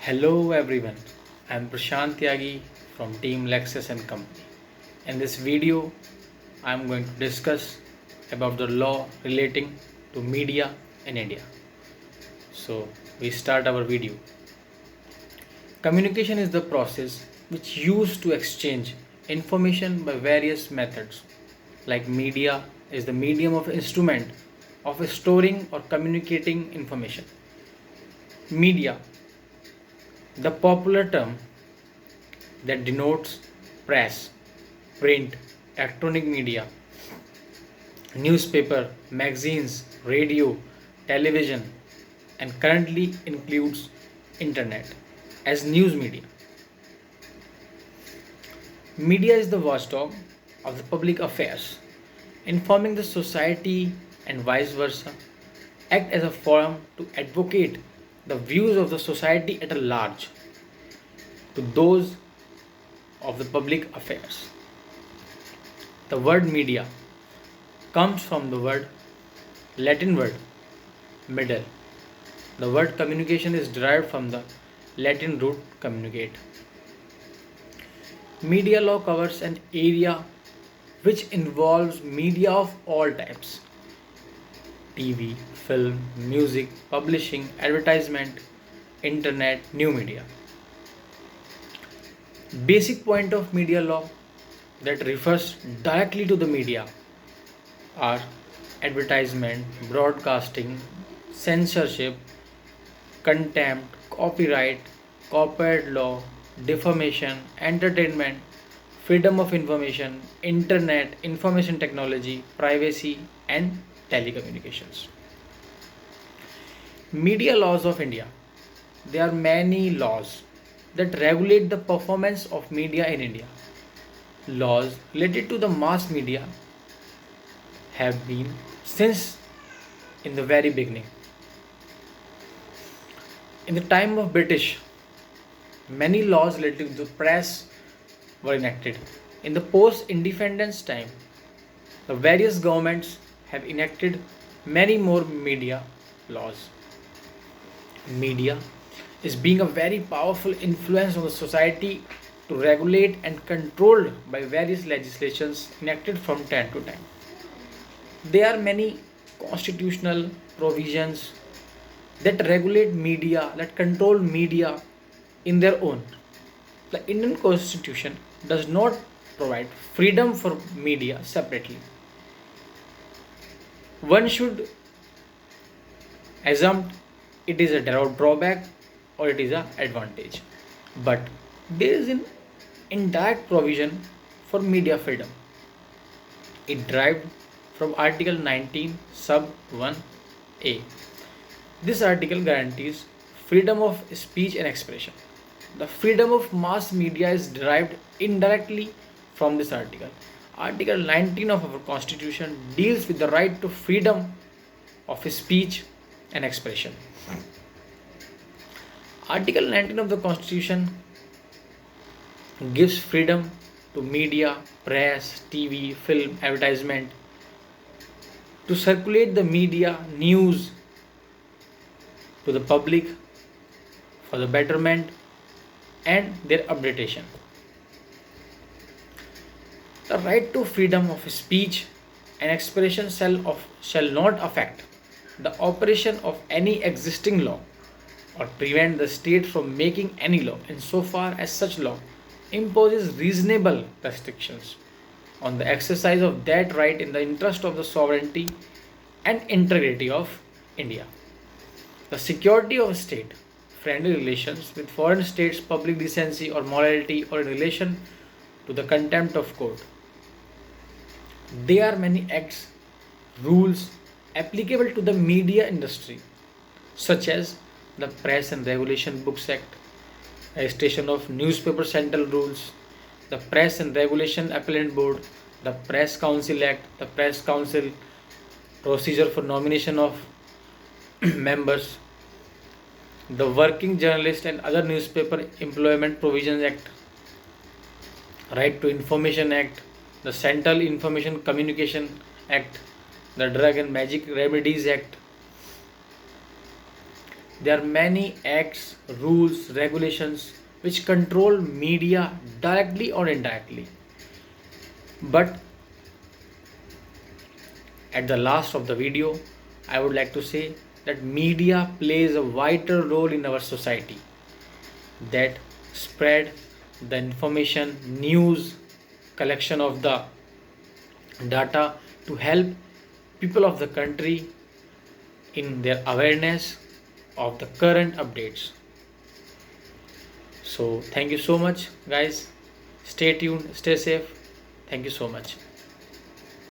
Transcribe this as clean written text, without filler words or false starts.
Hello everyone, I am Prashant Tyagi from Team Lexus and Company. In this video, I am going to discuss about the law relating to media in India. So, we start our video. Communication is the process which used to exchange information by various methods. Like media is the medium of instrument of storing or communicating information. Media, the popular term that denotes press, print, electronic media, newspaper, magazines, radio, television, and currently includes internet as news media. Media is the watchdog of the public affairs, informing the society and vice versa, act as a forum to advocate the views of the society at large to those of the public affairs. The word media comes from the Latin word middle. The word communication is derived from the Latin root communicate. Media law covers an area which involves media of all types: TV, film, music, publishing, advertisement, internet, new media. Basic point of media law that refers directly to the media are advertisement, broadcasting, censorship, contempt, copyright, copyright law, defamation, entertainment, freedom of information, internet, information technology, privacy, and telecommunications. Media laws of India. There are many laws that regulate the performance of media in India. Laws related to the mass media have been since in the very beginning. In the time of British, many laws related to the press were enacted. In the post-independence time, the various governments have enacted many more media laws. Media is being a very powerful influence on the society to regulate and controlled by various legislations enacted from time to time. There are many constitutional provisions that regulate media, that control media in their own. The Indian Constitution does not provide freedom for media separately. One should assume it is a drawback or it is an advantage. But there is an indirect provision for media freedom. It derived from Article 19 Sub 1A. This article guarantees freedom of speech and expression. The freedom of mass media is derived indirectly from this article. Article 19 of our Constitution deals with the right to freedom of speech and expression. Article 19 of the Constitution gives freedom to media, press, TV, film, advertisement to circulate the media news to the public for the betterment and their updatation. The right to freedom of speech and expression shall not affect the operation of any existing law or prevent the state from making any law insofar as such law imposes reasonable restrictions on the exercise of that right in the interest of the sovereignty and integrity of India. The security of a state, friendly relations with foreign states, public decency or morality, or in relation to the contempt of court. There are many acts, rules applicable to the media industry, such as the Press and Regulation Books Act, registration of newspaper central rules, the Press and Regulation Appellate Board, the Press Council Act, the Press Council procedure for nomination of members, the Working Journalist and Other Newspaper Employment Provisions Act, Right to Information Act, the Central Information Communication Act, the Drug and Magic Remedies Act, There are many acts, rules, regulations which control media directly or indirectly. But at the last of the video, I would like to say that media plays a vital role in our society, that spread the information, news, collection of the data to help people of the country in their awareness of the current updates. So thank you so much guys. Stay tuned, stay safe. Thank you so much.